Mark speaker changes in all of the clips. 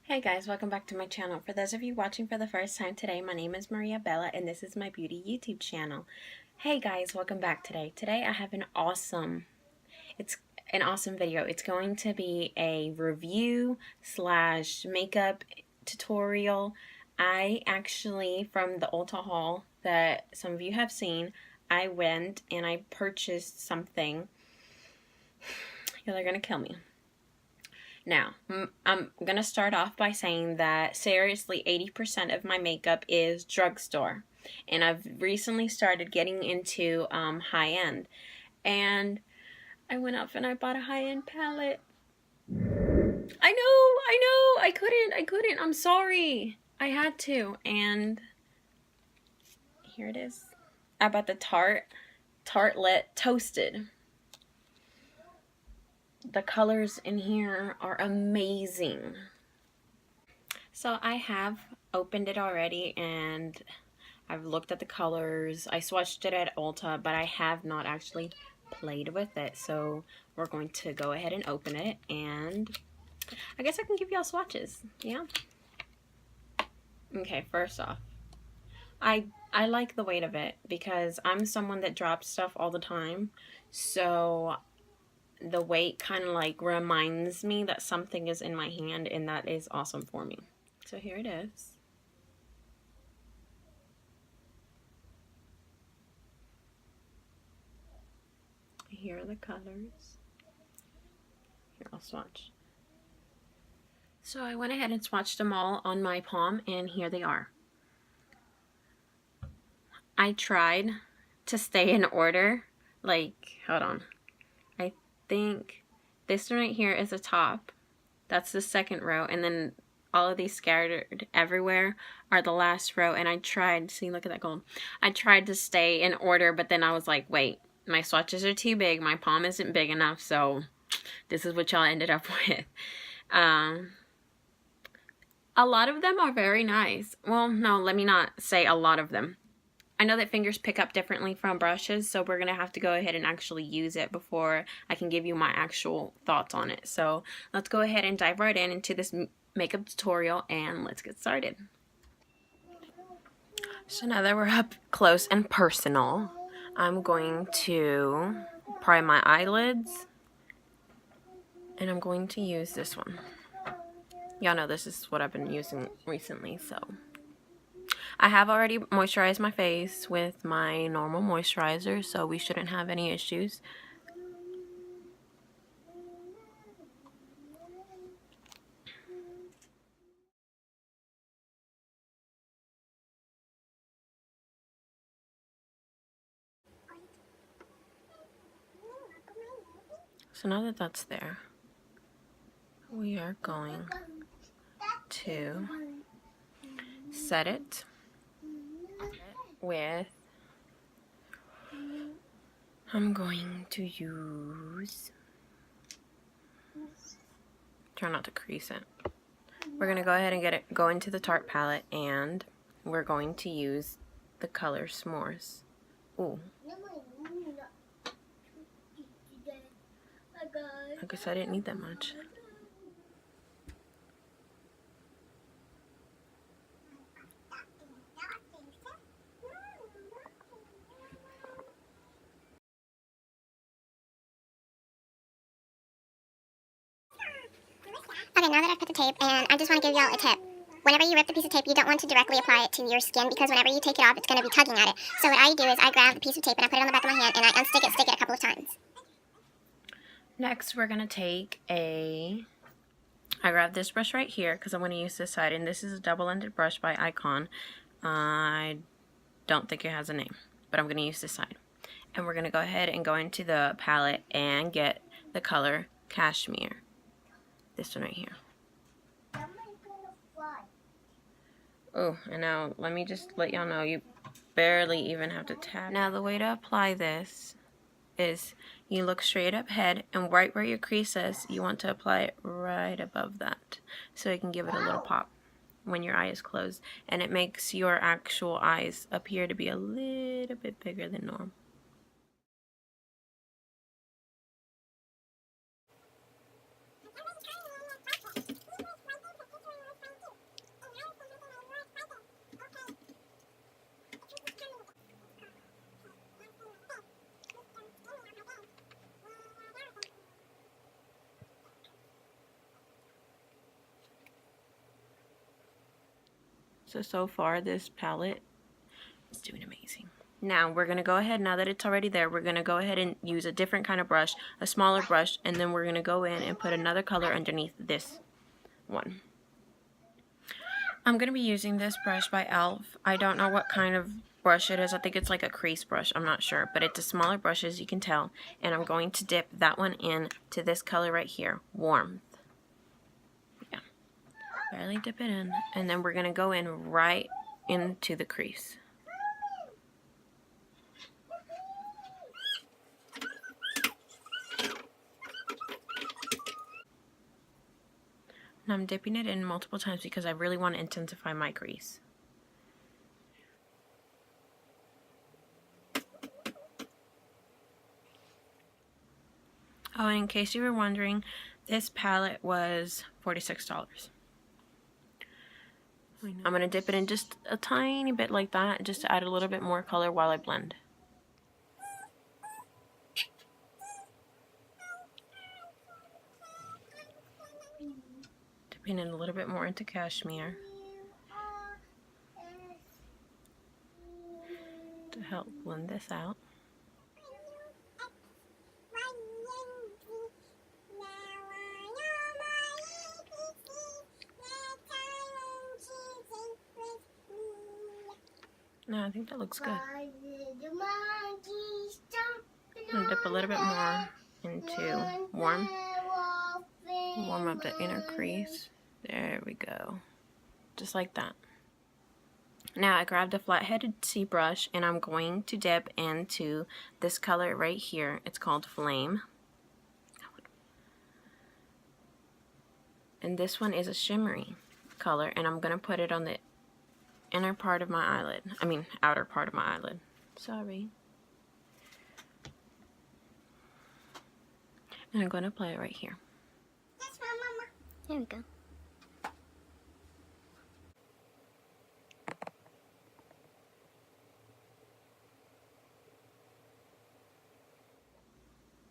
Speaker 1: Hey guys, welcome back to my channel. For those of you watching for the first time today, my name is Maria Bella and this is my beauty YouTube channel. Hey guys, welcome back today. Today I have an awesome video. It's going to be a review slash makeup tutorial. I actually, from the Ulta haul that some of you have seen, I went and I purchased something. They're gonna kill me. Now, I'm going to start off by saying that seriously 80% of my makeup is drugstore. And I've recently started getting into high-end. And I went up and I bought a high-end palette. I know, I couldn't, I'm sorry. I had to, and here it is. I bought the Tarte Tartelette Toasted. The colors in here are amazing. So I have opened it already and I've looked at the colors. I swatched it at Ulta, but I have not actually played with it. So we're going to go ahead and open it, and I guess I can give y'all swatches. Yeah. Okay, first off, I like the weight of it because I'm someone that drops stuff all the time. So the weight kind of like reminds me that something is in my hand, and that is awesome for me. So here it is. Here are the colors. Here, I'll swatch. So I went ahead and swatched them all on my palm, and here they are. I tried to stay in order. Like, hold on. I think this one right here is the top. That's the second row, and then all of these scattered everywhere are the last row. And I tried, see, look at that gold. I tried to stay in order, but then I was like, wait, my swatches are too big. My palm isn't big enough, so this is what y'all ended up with. A lot of them are very nice. Well, no, let me not say a lot of them. I know that fingers pick up differently from brushes, so we're going to have to go ahead and actually use it before I can give you my actual thoughts on it. So let's go ahead and dive right into this makeup tutorial, and let's get started. So now that we're up close and personal, I'm going to prime my eyelids, and I'm going to use this one. Y'all know this is what I've been using recently, so I have already moisturized my face with my normal moisturizer, so we shouldn't have any issues. So now that that's there, we are going to set it with, I'm going to use, try not to crease it. We're going to go ahead and go into the Tarte palette, and we're going to use the color S'mores. Ooh. I guess I didn't need that much.
Speaker 2: Okay, now that I've put the tape, and I just want to give y'all a tip. Whenever you rip the piece of tape, you don't want to directly apply it to your skin, because whenever you take it off, it's going to be tugging at it. So what I do is I grab the piece of tape and I put it on the back of my hand, and I unstick it, stick it a couple of times.
Speaker 1: Next, we're going to take I grabbed this brush right here because I'm going to use this side, and this is a double-ended brush by Icon. I don't think it has a name, but I'm going to use this side. And we're going to go ahead and go into the palette and get the color Cashmere. This one right here. Oh, and now let me just let y'all know, you barely even have to tap. Now the way to apply this is you look straight up head, and right where your crease is, you want to apply it right above that, so it can give it a little pop when your eye is closed, and it makes your actual eyes appear to be a little bit bigger than normal. So far this palette is doing amazing. Now we're going to go ahead, now that it's already there, we're going to go ahead and use a different kind of brush, a smaller brush, and then we're going to go in and put another color underneath this one. I'm going to be using this brush by e.l.f. I don't know what kind of brush it is. I think it's like a crease brush. I'm not sure. But it's a smaller brush, as you can tell. And I'm going to dip that one in to this color right here, Warmth. Yeah. Barely dip it in. And then we're going to go in right into the crease. And I'm dipping it in multiple times because I really want to intensify my crease. Oh, and in case you were wondering, this palette was $46. I'm going to dip it in just a tiny bit like that, just to add a little bit more color while I blend. Dipping in a little bit more into cashmere to help blend this out. No, I think that looks good. I'm going to dip a little bit more into warm up the inner crease. There we go. Just like that. Now I grabbed a flat-headed C brush and I'm going to dip into this color right here. It's called Flame. And this one is a shimmery color, and I'm going to put it on the inner part of my eyelid. I mean, outer part of my eyelid. Sorry. And I'm going to apply it right here.
Speaker 2: That's my mama. There we go.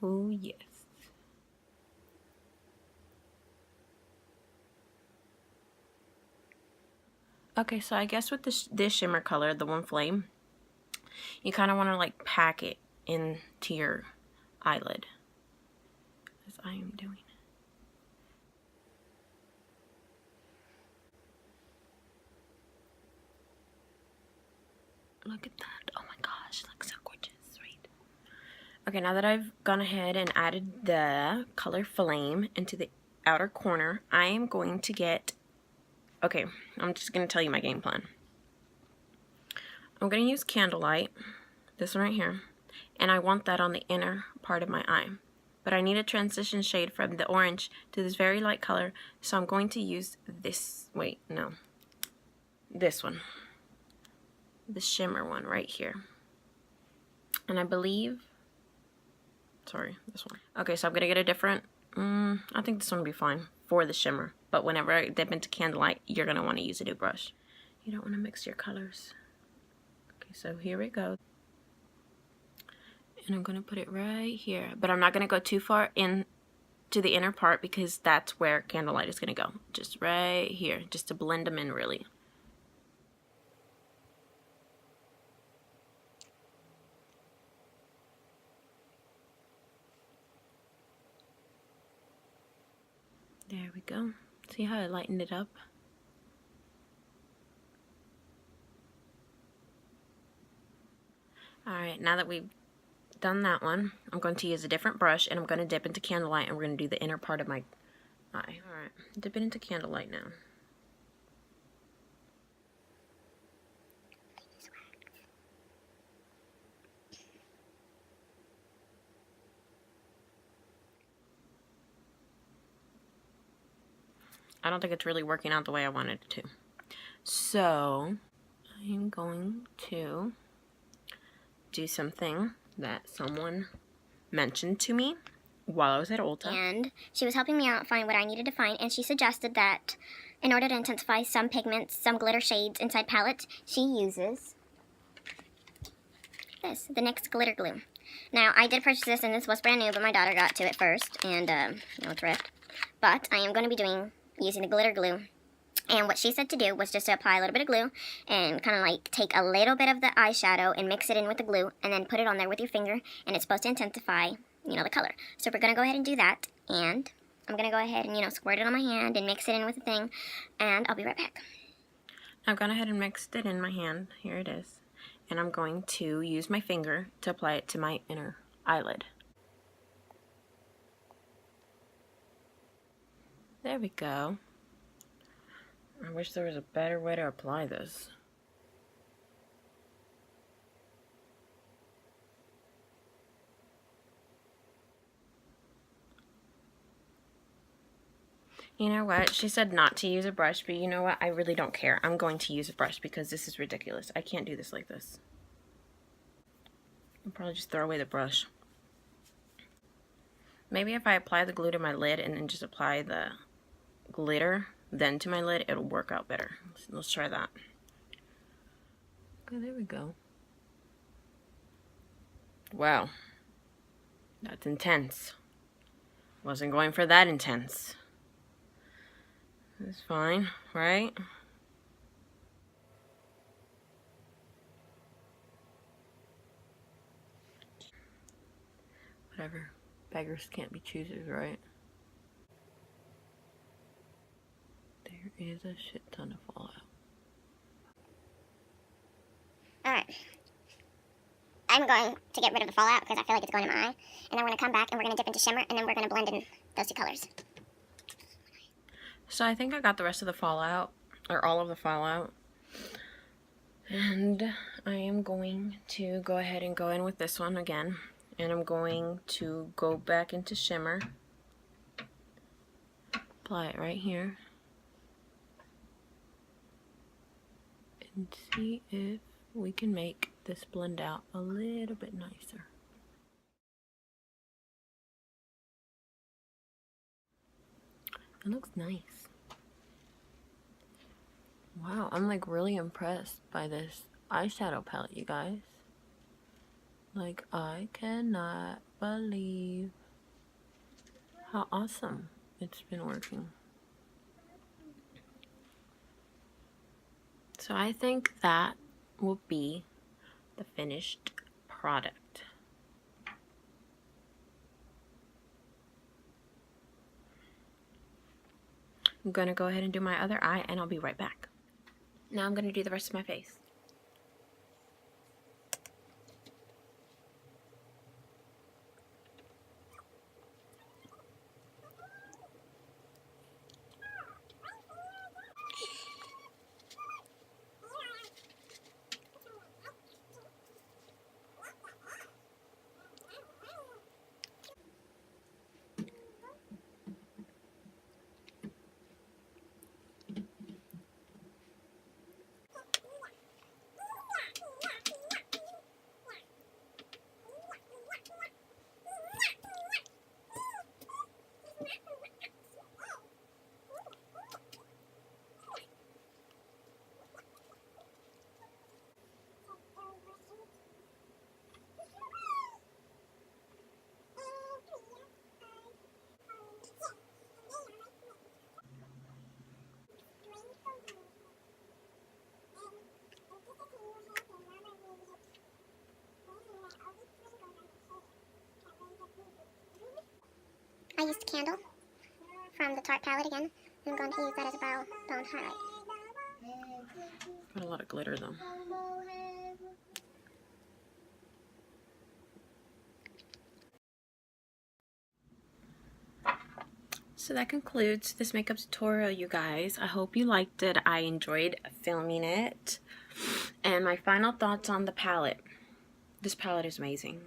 Speaker 1: Oh, yes. Okay, so I guess with this shimmer color, the one Flame, you kind of want to like pack it into your eyelid, as I am doing. Look at that. Oh my gosh, it looks so gorgeous, right? Okay, now that I've gone ahead and added the color Flame into the outer corner, I am going to get... Okay, I'm just going to tell you my game plan. I'm going to use Candlelight, this one right here, and I want that on the inner part of my eye. But I need a transition shade from the orange to this very light color, so I'm going to use this, wait, no, this one. The shimmer one right here. And I believe, sorry, this one. Okay, so I'm going to get a different, I think this one will be fine for the shimmer. But whenever I dip into Candlelight, you're going to want to use a new brush. You don't want to mix your colors. Okay, so here we go. And I'm going to put it right here. But I'm not going to go too far in to the inner part because that's where Candlelight is going to go. Just right here, just to blend them in really. There we go. See how I lightened it up? Alright, now that we've done that one, I'm going to use a different brush and I'm going to dip into Candlelight and we're going to do the inner part of my eye. Alright, dip it into Candlelight now. I don't think it's really working out the way I wanted it to. So, I'm going to do something that someone mentioned to me while I was at Ulta.
Speaker 2: And she was helping me out find what I needed to find, and she suggested that in order to intensify some pigments, some glitter shades inside palettes, she uses this, the NYX Glitter Glue. Now, I did purchase this, and this was brand new, but my daughter got to it first, and, it's ripped. But I am going to be using the glitter glue And what she said to do was just to apply a little bit of glue and kind of like take a little bit of the eyeshadow and mix it in with the glue and then put it on there with your finger, and it's supposed to intensify, you know, the color. So we're going to go ahead and do that, and I'm going to go ahead and, you know, squirt it on my hand and mix it in with the thing, and I'll be right back.
Speaker 1: I've gone ahead and mixed it in my hand. Here it is. And I'm going to use my finger to apply it to my inner eyelid. There we go. I wish there was a better way to apply this. You know what? She said not to use a brush, but you know what? I really don't care. I'm going to use a brush because this is ridiculous. I can't do this like this. I'll probably just throw away the brush. Maybe if I apply the glue to my lid and then just apply the glitter then to my lid, it'll work out better. Let's try that. Okay, there we go. Wow. That's intense. Wasn't going for that intense. It's fine, right? Whatever. Beggars can't be choosers, right? There is a shit ton of fallout.
Speaker 2: Alright. I'm going to get rid of the fallout because I feel like it's going in my eye. And then we're going to come back and we're going to dip into shimmer, and then we're going to blend in those two colors.
Speaker 1: So I think I got the rest of the fallout, or all of the fallout. And I am going to go ahead and go in with this one again. And I'm going to go back into shimmer. Apply it right here. And see if we can make this blend out a little bit nicer. It looks nice. Wow, I'm like really impressed by this eyeshadow palette, you guys. Like, I cannot believe how awesome it's been working. So I think that will be the finished product. I'm going to go ahead and do my other eye, and I'll be right back. Now I'm going to do the rest of my face.
Speaker 2: I used a candle from the Tarte palette again. I'm going to use that as a brow bone highlight.
Speaker 1: Got a lot of glitter though. So that concludes this makeup tutorial, you guys. I hope you liked it. I enjoyed filming it. And my final thoughts on the palette. This palette is amazing.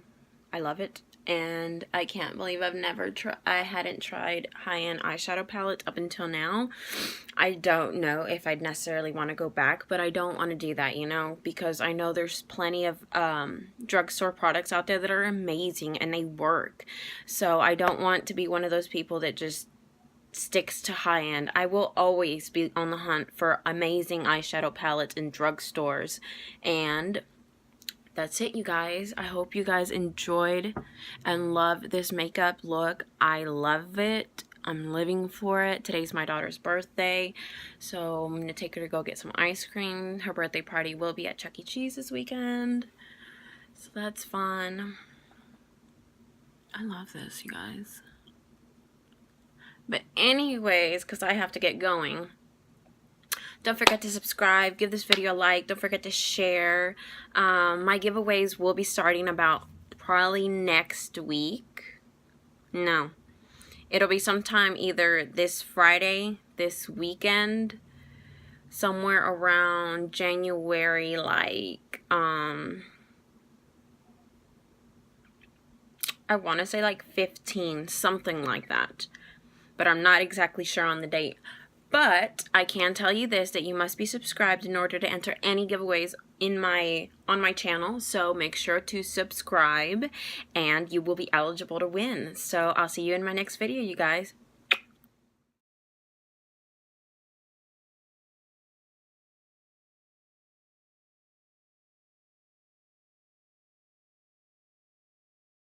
Speaker 1: I love it. And I can't believe I hadn't tried high-end eyeshadow palettes up until now. I don't know if I'd necessarily want to go back, but I don't want to do that, you know, because I know there's plenty of drugstore products out there that are amazing and they work. So I don't want to be one of those people that just sticks to high-end. I will always be on the hunt for amazing eyeshadow palettes in drugstores. And that's it, you guys. I hope you guys enjoyed and loved this makeup look. I love it. I'm living for it. Today's my daughter's birthday, so I'm going to take her to go get some ice cream. Her birthday party will be at Chuck E. Cheese this weekend, so that's fun. I love this, you guys. But anyways, because I have to get going, don't forget to subscribe, give this video a like, don't forget to share. My giveaways will be starting about probably next week. No, it'll be sometime either this Friday, this weekend, somewhere around January, like, I want to say like 15, something like that. But I'm not exactly sure on the date. But I can tell you this, that you must be subscribed in order to enter any giveaways on my channel. So make sure to subscribe and you will be eligible to win. So I'll see you in my next video, you guys.